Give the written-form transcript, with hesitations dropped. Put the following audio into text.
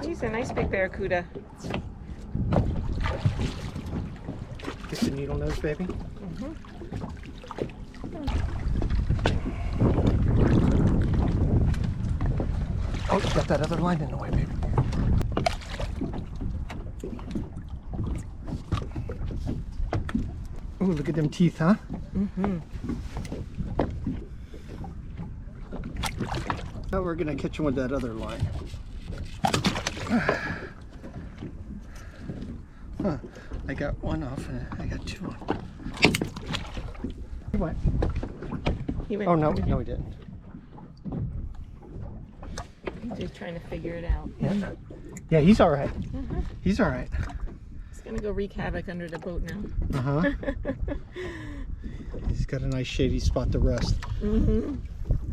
He's a nice big barracuda. Just a needle nose, baby. Oh, you got that other line in the way, baby. Oh, look at them teeth, huh? Now we're gonna catch him with that other line. Huh. I got one off and I got two on. He went. Oh, no, no, he didn't. He's just trying to figure it out. Yeah, yeah, he's all right. He's all right. He's gonna go wreak havoc under the boat now. He's got a nice shady spot to rest.